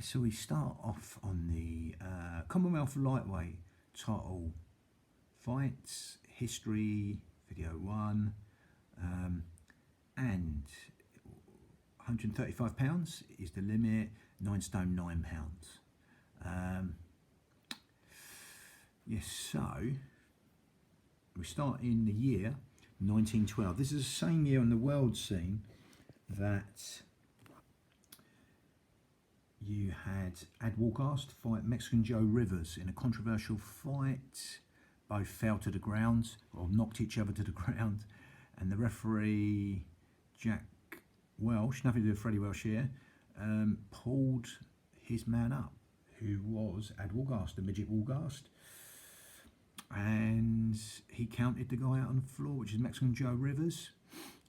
So we start off on the Commonwealth lightweight title fights, history, video 1, and £135 is the limit, 9 stone 9 pounds. Yes, so we start in the year 1912. This is the same year on the world scene that you had Ad Wargast fight Mexican Joe Rivers in a controversial fight. Both fell to the ground, or knocked each other to the ground, and the referee, Jack Welsh, nothing to do with Freddie Welsh here, pulled his man up, who was Ad Wargast, the midget Wargast, and he counted the guy out on the floor, which is Mexican Joe Rivers.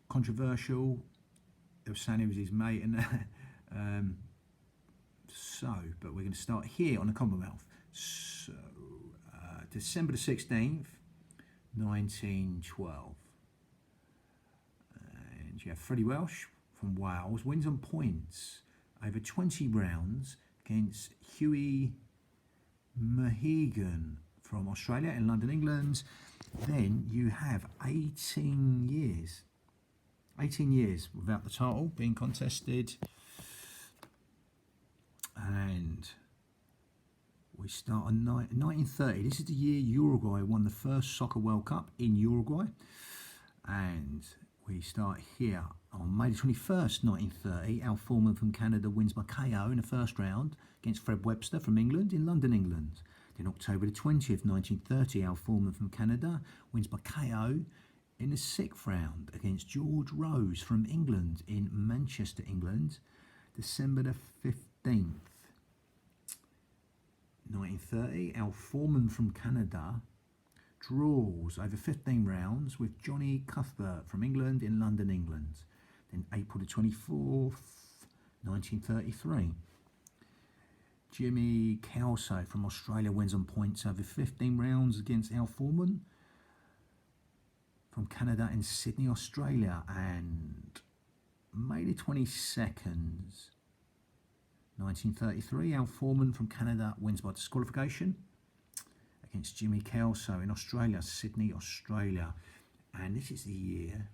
Controversial. They were saying he was his mate and that. But we're going to start here on the Commonwealth. So, December the 16th, 1912. And you have Freddie Welsh from Wales wins on points over 20 rounds against Hughie Mahegan from Australia in London, England. Then you have 18 years without the title being contested. And we start on 1930. This is the year Uruguay won the first Soccer World Cup in Uruguay. And we start here on May the 21st, 1930. Al Foreman from Canada wins by KO in the first round against Fred Webster from England in London, England. Then October the 20th, 1930, Al Foreman from Canada wins by KO in the 6th round against George Rose from England in Manchester, England. December the 15th, 1930, Al Foreman from Canada draws over 15 rounds with Johnny Cuthbert from England in London, England. Then April the 24th, 1933, Jimmy Kelso from Australia wins on points over 15 rounds against Al Foreman from Canada in Sydney, Australia. And May the 22nd, 1933, Al Foreman from Canada wins by disqualification against Jimmy Kelso in Australia, Sydney, Australia. And this is the year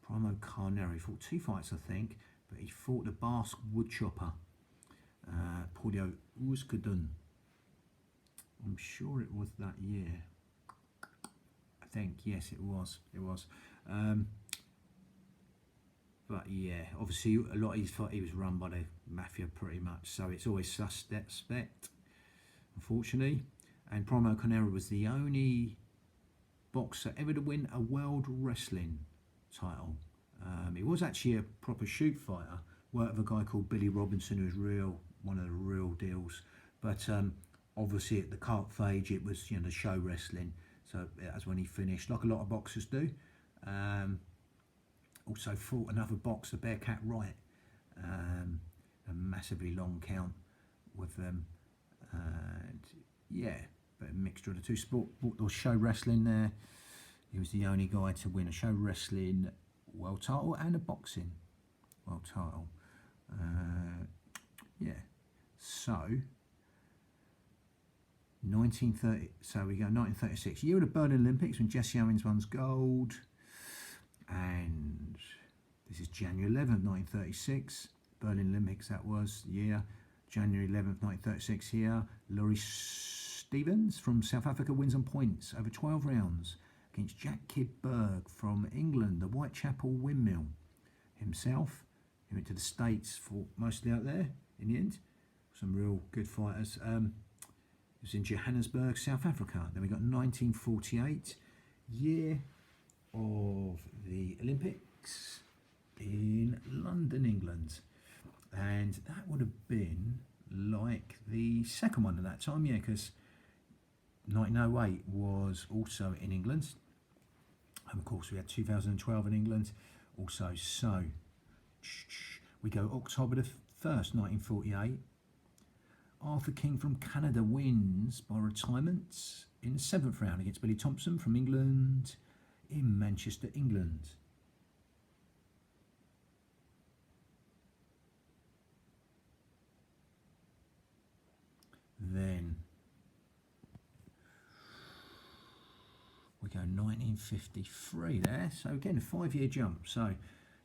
Primo Carnero fought 2 fights, I think, but he fought the Basque woodchopper, Paulo Euskadun. I'm sure it was that year. I think, yes, it was. But yeah, obviously a lot of his fight, he was run by the mafia pretty much, so it's always suspect, unfortunately. And Primo Carnero was the only boxer ever to win a world wrestling title. He was actually a proper shoot fighter, worked with a guy called Billy Robinson, who was one of the real deals. But obviously at the cart phase, it was the show wrestling, so that's when he finished, like a lot of boxers do. Also fought another boxer, Bearcat Wright, a massively long count with them. And yeah, but a mixture of the two sport or show wrestling there. He was the only guy to win a show wrestling world title and a boxing world title. Yeah, so 1930. So we go 1936, year of the Berlin Olympics when Jesse Owens wins gold. And this is January 11th, 1936, Berlin Olympics, that was the year. January 11th, 1936 here, Laurie Stevens from South Africa wins on points over 12 rounds against Jack Kidd Berg from England, the Whitechapel Windmill himself. He went to the States, fought mostly out there in the end. Some real good fighters. It was in Johannesburg, South Africa. Then we got 1948, year of the Olympics in London, England. And that would have been like the second one at that time, yeah, because 1908 was also in England. And of course we had 2012 in England also. So we go October the 1st, 1948. Arthur King from Canada wins by retirement in the 7th round against Billy Thompson from England in Manchester, England. Then we go 1953 there. So again, a 5-year jump. So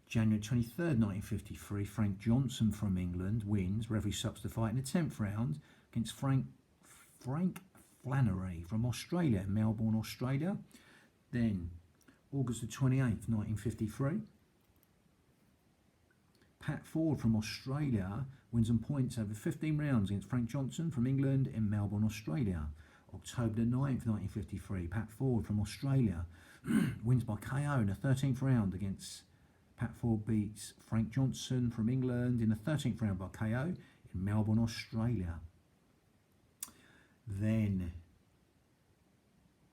January 23rd, 1953, Frank Johnson from England wins. Referee stops the fight in the 10th round against Frank Flannery from Australia, Melbourne, Australia. Then August the 28th, 1953, Pat Ford from Australia wins on points over 15 rounds against Frank Johnson from England in Melbourne, Australia. October the 9th, 1953, Pat Ford from Australia wins by KO in the 13th round against Pat Ford beats Frank Johnson from England in the 13th round by KO in Melbourne, Australia. Then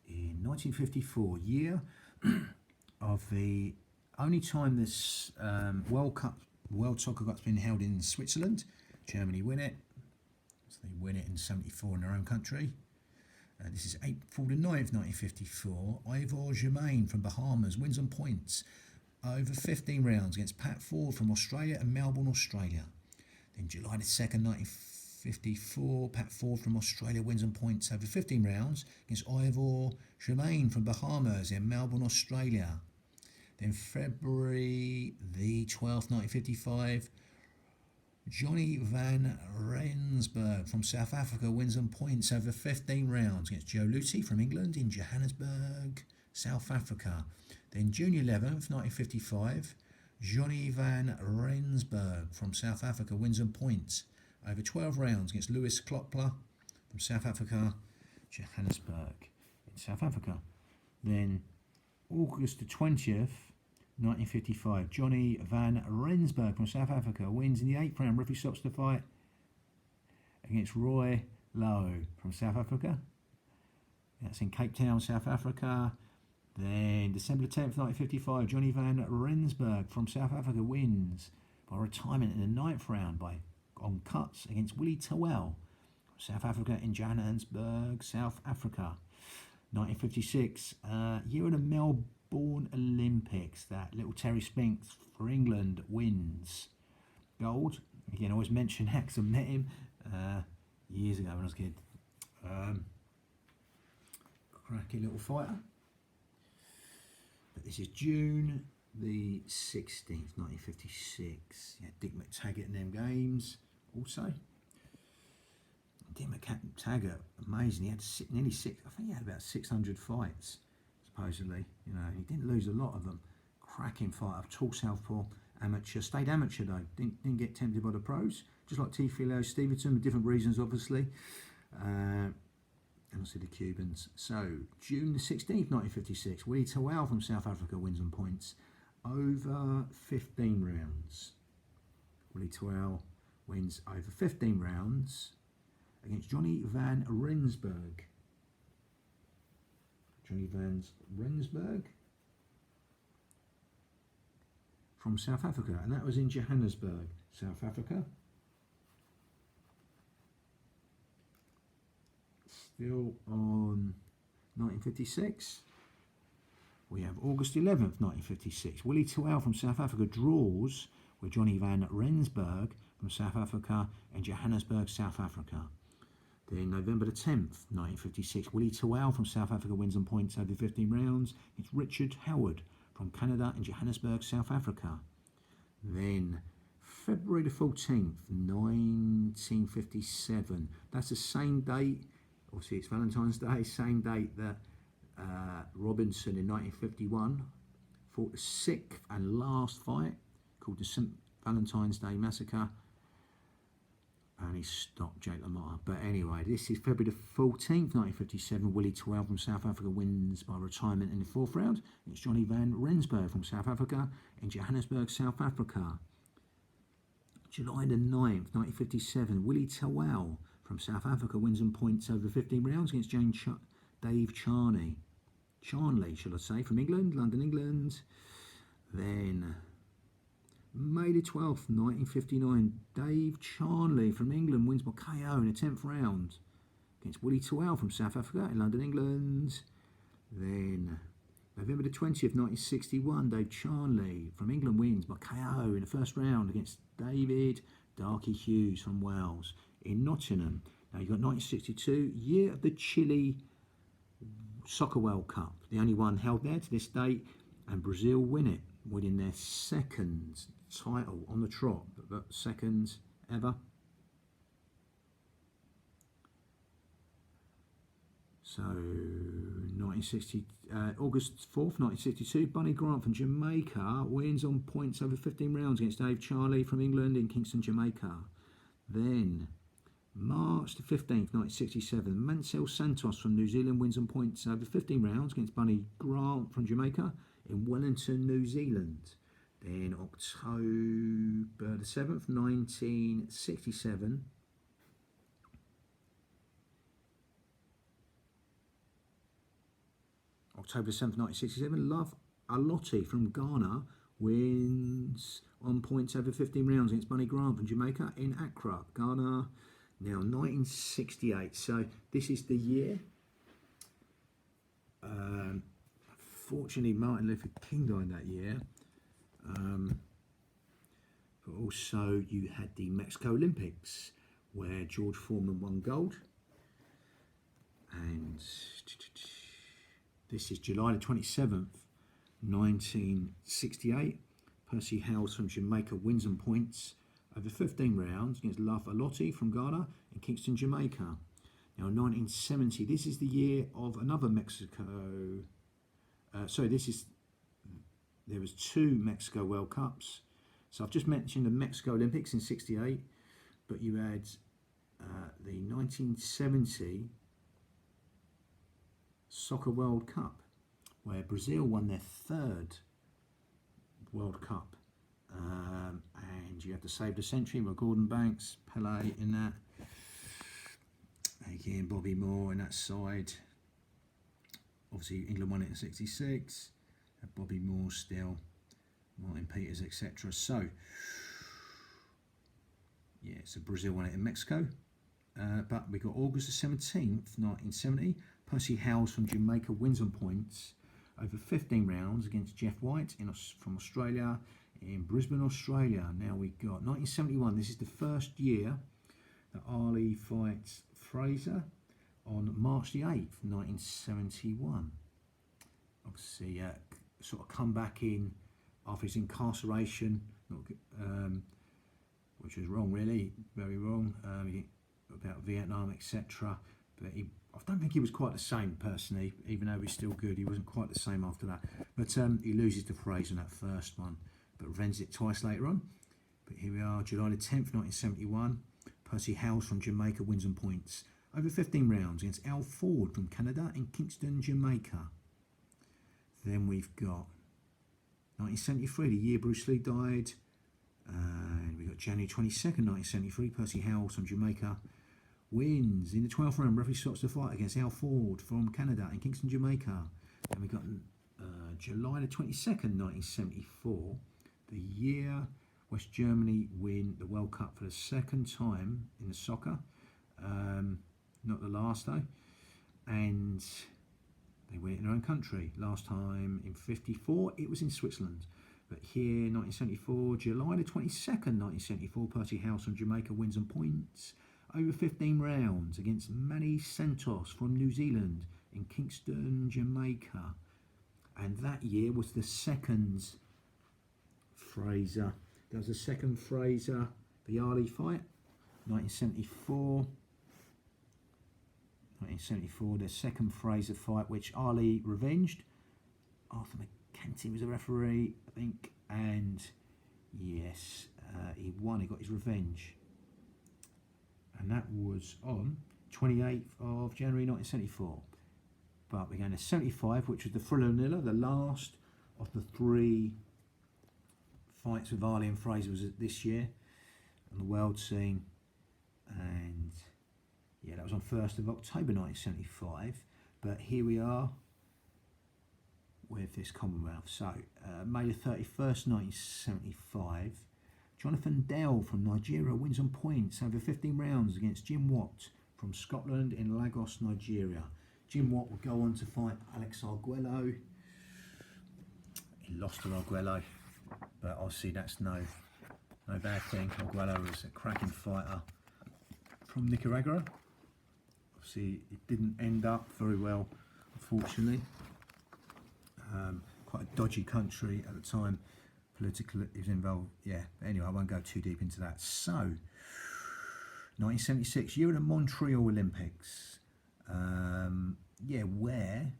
in 1954, year of the only time this World Soccer Cup's been held in Switzerland. Germany win it. So they win it in 74 in their own country. This is April the 9th, 1954. Ivor Germain from Bahamas wins on points over 15 rounds against Pat Ford from Australia and Melbourne, Australia. Then July the 2nd, 1954, Pat Ford from Australia wins on points over 15 rounds against Ivor Germain from Bahamas in Melbourne, Australia. Then February the 12th, 1955, Johnny van Rensburg from South Africa wins on points over 15 rounds against Joe Lucy from England in Johannesburg, South Africa. Then June 11th, 1955, Johnny van Rensburg from South Africa wins on points over 12 rounds against Lewis Klopler from South Africa, Johannesburg in South Africa. Then August the 20th, 1955, Johnny van Rensburg from South Africa wins in the 8th round. Referee stops the fight against Roy Lowe from South Africa. That's in Cape Town, South Africa. Then December 10th, 1955, Johnny van Rensburg from South Africa wins by retirement in the 9th round on cuts against Willie Towell from South Africa in Johannesburg, South Africa. 1956, year of the Melbourne Olympics, that little Terry Spinks for England wins gold. Again, I always mention that because I met him years ago when I was a kid. Cracky little fighter. But this is June the 16th, 1956. Yeah, Dick McTaggart in them games also. Dick McTaggart, amazing. He had nearly I think he had about 600 fights, supposedly. You know, he didn't lose a lot of them. Cracking fighter, tall southpaw, amateur. Stayed amateur though. Didn't get tempted by the pros. Just like T. Stevenson, for different reasons, obviously. And also the Cubans. So, June the 16th, 1956, Willie Towell from South Africa wins on points over 15 rounds. Willie Towell wins over 15 rounds against Johnny van Rensburg. Johnny van Rensburg from South Africa, and that was in Johannesburg, South Africa. Still on 1956, we have August 11th, 1956. Willie Towell from South Africa draws with Johnny van Rensburg from South Africa in Johannesburg, South Africa. Then November the 10th, 1956, Willie Towell from South Africa wins on points over 15 rounds. It's Richard Howard from Canada in Johannesburg, South Africa. Then February the 14th, 1957. That's the same date. Obviously, it's Valentine's Day, same date that Robinson in 1951 fought the 6th and last fight called the St. Valentine's Day Massacre, and he stopped Jake LaMotta. But anyway, this is February the 14th, 1957. Willie Towell from South Africa wins by retirement in the 4th round. It's Johnny van Rensburg from South Africa in Johannesburg, South Africa. July the 9th, 1957. Willie Towell from South Africa wins on points over 15 rounds against Dave Charnley, should I say, from England, London, England. Then May the 12th, 1959, Dave Charnley from England wins by KO in the 10th round against Willie Towell from South Africa in London, England. Then November the 20th, 1961, Dave Charnley from England wins by KO in the 1st round against David Darky Hughes from Wales in Nottingham. Now you've got 1962, year of the Chile Soccer World Cup, the only one held there to this date, and Brazil winning their second title on the trot, but second ever. So 1960, August 4th, 1962, Bunny Grant from Jamaica wins on points over 15 rounds against Dave Charlie from England in Kingston, Jamaica. Then March the 15th, 1967, Mansell Santos from New Zealand wins on points over 15 rounds against Bunny Grant from Jamaica in Wellington, New Zealand. Then October the 7th, 1967, October 7th, 1967, Love Alotti from Ghana wins on points over 15 rounds against Bunny Grant from Jamaica in Accra, Ghana. Now 1968, so this is the year. Fortunately, Martin Luther King died that year. But also you had the Mexico Olympics where George Foreman won gold. And this is July the 27th, 1968. Percy Howes from Jamaica wins on points over 15 rounds against Love Alotti from Ghana in Kingston, Jamaica. Now 1970, this is the year of another Mexico. There was two Mexico World Cups. So I've just mentioned the Mexico Olympics in 68, but you had the 1970 Soccer World Cup, where Brazil won their third World Cup. And you had to save the century with Gordon Banks, Pele in that. Again, Bobby Moore in that side. Obviously, England won it in 66. Bobby Moore still, Martin Peters, etc. So, yeah, so Brazil won it in Mexico. But we got August the 17th, 1970. Percy Howes from Jamaica wins on points over 15 rounds against Jeff White from Australia in Brisbane, Australia. Now we got 1971. This is the first year that Ali fights Fraser on March the 8th, 1971. Obviously, sort of come back in after his incarceration, which was wrong, really, very wrong, about Vietnam, etc. But I don't think he was quite the same personally, even though he's still good. He wasn't quite the same after that. But he loses to Fraser in that first one, but revenges it twice later on. But here we are, July the 10th, 1971. Percy Howes from Jamaica wins on points over 15 rounds against Al Ford from Canada in Kingston, Jamaica. Then we've got 1973, the year Bruce Lee died. And we've got January 22nd, 1973, Percy Howes from Jamaica wins in the 12th round. Referee stops the fight against Al Ford from Canada in Kingston, Jamaica. And we've got July the 22nd, 1974, the year West Germany win the World Cup for the second time in the soccer. Not the last though. And they win it in their own country. Last time in 54, it was in Switzerland. But here, 1974, July the 22nd, 1974, Percy Howes from Jamaica wins on points over 15 rounds against Manny Santos from New Zealand in Kingston, Jamaica. And that year was the second Fraser. There was the second Fraser v Ali fight, 1974. 1974, the second Fraser fight, which Ali revenged. Arthur McKenty was a referee, I think, and yes, he won. He got his revenge, and that was on 28th of January 1974. But we're going to 75, which was the Thriller Nilla, the last of the three fights with Ali and Fraser was this year on the world scene, and yeah, that was on 1st of October 1975. But here we are with this Commonwealth. So, May the 31st, 1975, Jonathan Dell from Nigeria wins on points over 15 rounds against Jim Watt from Scotland in Lagos, Nigeria. Jim Watt will go on to fight Alex Arguello. He lost to Arguello, but obviously that's no bad thing. Arguello was a cracking fighter from Nicaragua. obviously it didn't end up very well, unfortunately. Quite a dodgy country at the time. Political is involved. Yeah. Anyway, I won't go too deep into that. So, 1976, year of the Montreal Olympics. Yeah, where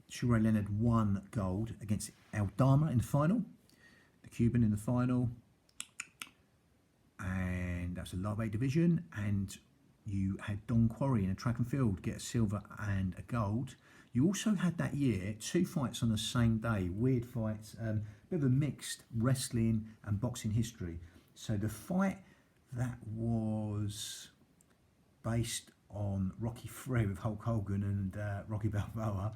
Sugar Ray Leonard won gold against Aldama in the final, the Cuban in the final, and that's a lightweight division. And you had Don Quarry in a track and field get a silver and a gold. You also had that year 2 fights on the same day, weird fights, bit of a mixed wrestling and boxing history. So the fight that was based on Rocky III with Hulk Hogan and Rocky Balboa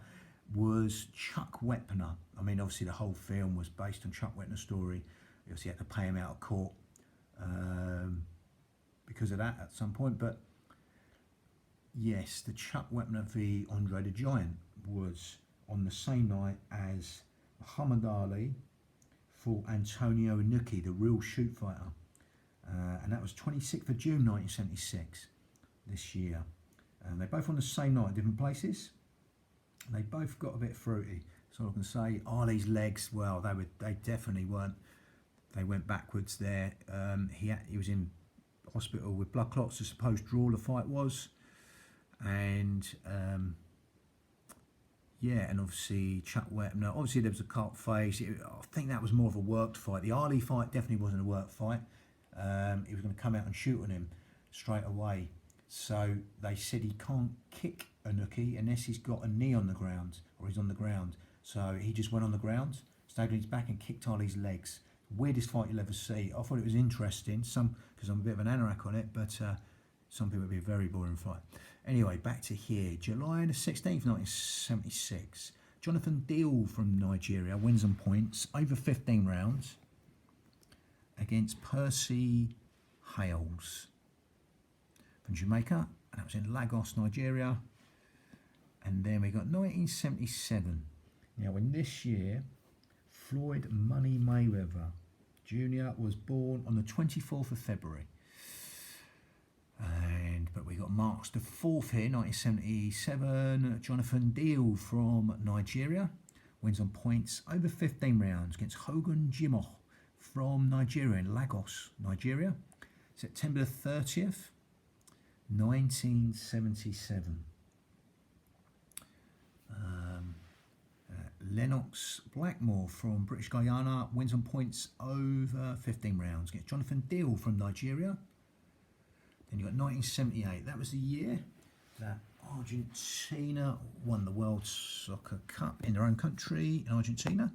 was Chuck Wepner. I mean, obviously the whole film was based on Chuck Wepner's story. He obviously had to pay him out of court because of that at some point. But yes, the Chuck Wepner v Andre the Giant was on the same night as Muhammad Ali fought Antonio Inoki, the real shoot fighter. And that was 26th of June 1976, this year. And they're both on the same night, different places. They both got a bit fruity. So I can say Ali's legs, well, they definitely weren't. They went backwards there. He was in hospital with blood clots, the supposed draw the fight was. And yeah, and obviously Chuck Wepner, obviously there was a cut face. I think that was more of a worked fight. The Ali fight definitely wasn't a worked fight. He was going to come out and shoot on him straight away. So they said he can't kick Inoki unless he's got a knee on the ground or he's on the ground. So he just went on the ground, stayed on his back and kicked Ali's legs. Weirdest fight you'll ever see. I thought it was interesting, because I'm a bit of an anorak on it, but some people would be a very boring fight. Anyway, back to here. July the 16th, 1976. Jonathan Deal from Nigeria wins on points over 15 rounds against Percy Hales from Jamaica, and that was in Lagos, Nigeria. And then we got 1977. Now in this year, Floyd Money Mayweather Jr. was born on the 24th of February. But we got March the 4th here, 1977. Jonathan Deal from Nigeria wins on points over 15 rounds against Hogan Jimoh from Nigeria in Lagos, Nigeria. September the 30th, 1977. Lennox Blackmore from British Guyana wins on points over 15 rounds against Jonathan Deal from Nigeria. Then you got 1978. That was the year that Argentina won the World Soccer Cup in their own country in Argentina.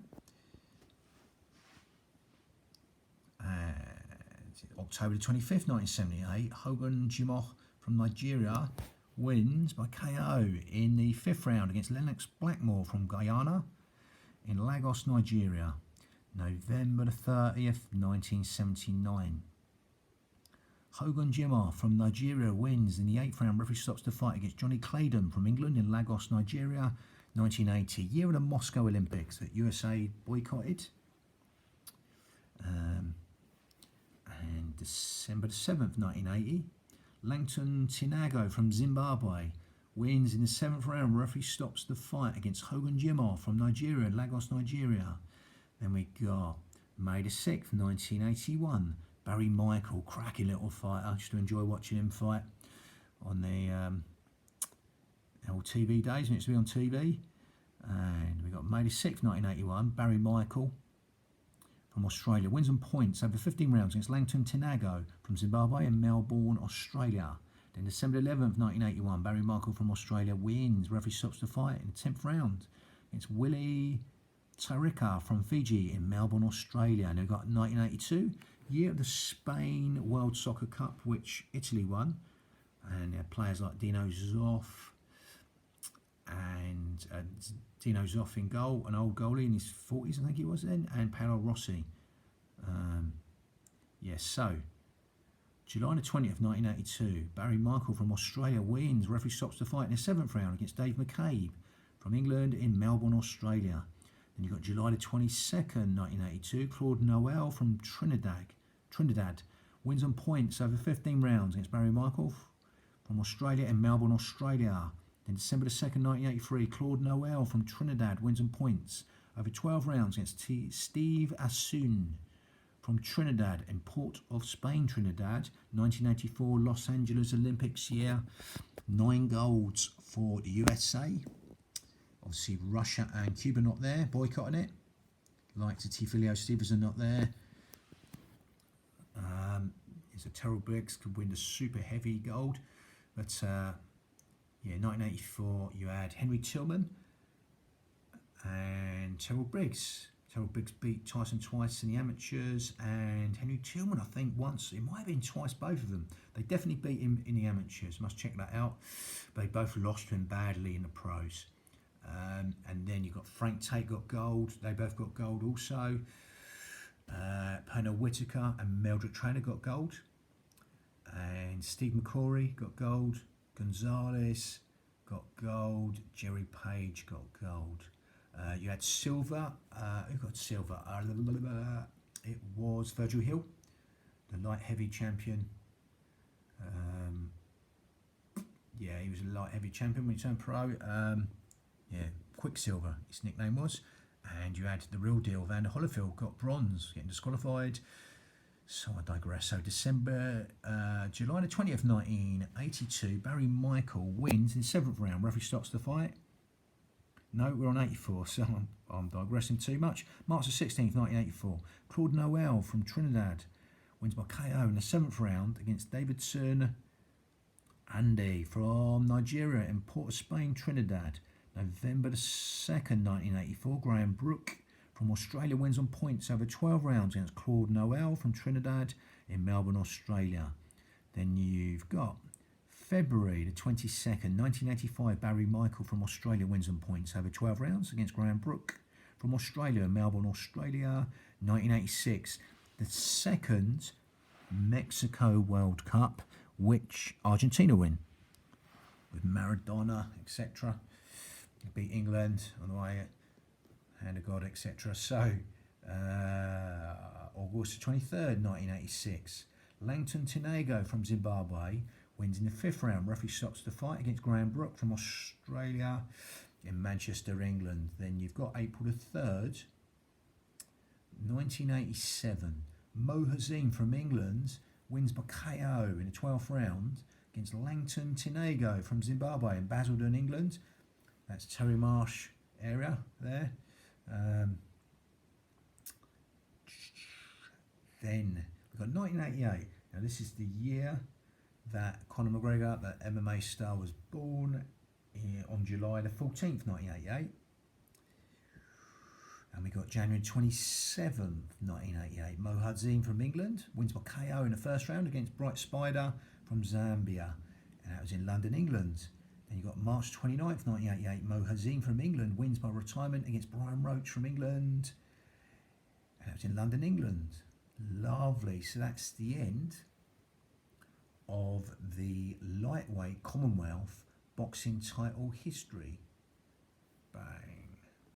And October the 25th, 1978, Hogan Jimoh from Nigeria wins by KO in the 5th round against Lennox Blackmore from Guyana in Lagos, Nigeria. November the 30th, 1979. Hogan Jimoh from Nigeria wins in the 8th round. Referee stops the fight against Johnny Claydon from England in Lagos, Nigeria, 1980. Year of the Moscow Olympics that USA boycotted. And December the 7th, 1980. Langton Tinago from Zimbabwe wins in the 7th round. Referee stops the fight against Hogan Jimoh from Nigeria in Lagos, Nigeria. Then we got May the 6th, 1981. Barry Michael, cracking little fighter. I used to enjoy watching him fight on the old TV days when it used to be on TV. And we got May the 6th, 1981. Barry Michael from Australia wins on points over 15 rounds against Langton Tinago from Zimbabwe in Melbourne, Australia. Then December 11th, 1981. Barry Michael from Australia wins. Referee stops the fight in the 10th round against Willie Tarika from Fiji in Melbourne, Australia. And we've got 1982. Year of the Spain World Soccer Cup, which Italy won, and players like Dino Zoff and Dino Zoff in goal, an old goalie in his 40s, I think he was then, and Paolo Rossi. Yes, so July the 20th, 1982, Barry Michael from Australia wins. Referee stops the fight in the 7th round against Dave McCabe from England in Melbourne, Australia. Then you've got July the 22nd, 1982, Claude Noel from Trinidad wins on points over 15 rounds against Barry Michael from Australia in Melbourne, Australia. Then December the 2nd, 1983, Claude Noel from Trinidad wins on points over 12 rounds against Steve Assoon from Trinidad in Port of Spain, Trinidad. 1984 Los Angeles Olympics year. 9 golds for the USA. Obviously Russia and Cuba not there, boycotting it. Like to Tifilio Stevenson not there. It's a Terrell Briggs could win the super heavy gold. But yeah, 1984 you had Henry Tillman and Terrell Briggs. Terrell Briggs beat Tyson twice in the amateurs, and Henry Tillman, I think, once. It might have been twice, both of them. They definitely beat him in the amateurs. Must check that out. But they both lost to him badly in the pros. And then you've got Frank Tate got gold. They both got gold also. Pernell Whitaker and Meldrick Trainer got gold. And Steve McCrory got gold. Gonzalez got gold. Jerry Page got gold. You had silver. Who got silver? It was Virgil Hill, the light heavy champion. Yeah, he was a light heavy champion when he turned pro. Yeah, Quicksilver, his nickname was. And you had the real deal, Vander Holyfield got bronze, getting disqualified. So I digress. So July the 20th, 1982, Barry Michael wins in the 7th round. Referee stops the fight. No, we're on 84, so I'm digressing too much. March the 16th, 1984, Claude Noel from Trinidad wins by KO in the 7th round against Davidson Andy from Nigeria in Port of Spain, Trinidad. November the 2nd, 1984, Graham Brook from Australia wins on points over 12 rounds against Claude Noel from Trinidad in Melbourne, Australia. Then you've got February the 22nd, 1985, Barry Michael from Australia wins on points over 12 rounds against Graham Brook from Australia, Melbourne, Australia. 1986, the 2nd Mexico World Cup, which Argentina win with Maradona, etc. Beat England on the way, hand of God, etc. So, August the 23rd, 1986, Langton Tinago from Zimbabwe wins in the 5th round. Referee stops the fight against Graham Brook from Australia in Manchester, England. Then you've got April the 3rd, 1987. Mo Hazim from England wins by KO in the 12th round against Langton Tinago from Zimbabwe in Basildon, England. That's Terry Marsh area there. Then we've got 1988. Now this is the year that Conor McGregor, the MMA star, was born on July the 14th, 1988. And we got January 27th, 1988. Mo Hazim from England wins by KO in the 1st round against Bright Spider from Zambia. And that was in London, England. Then you got March 29th, 1988. Mo Hazim from England wins by retirement against Brian Roach from England. And that was in London, England. Lovely. So that's the end of the lightweight Commonwealth boxing title history. Bang.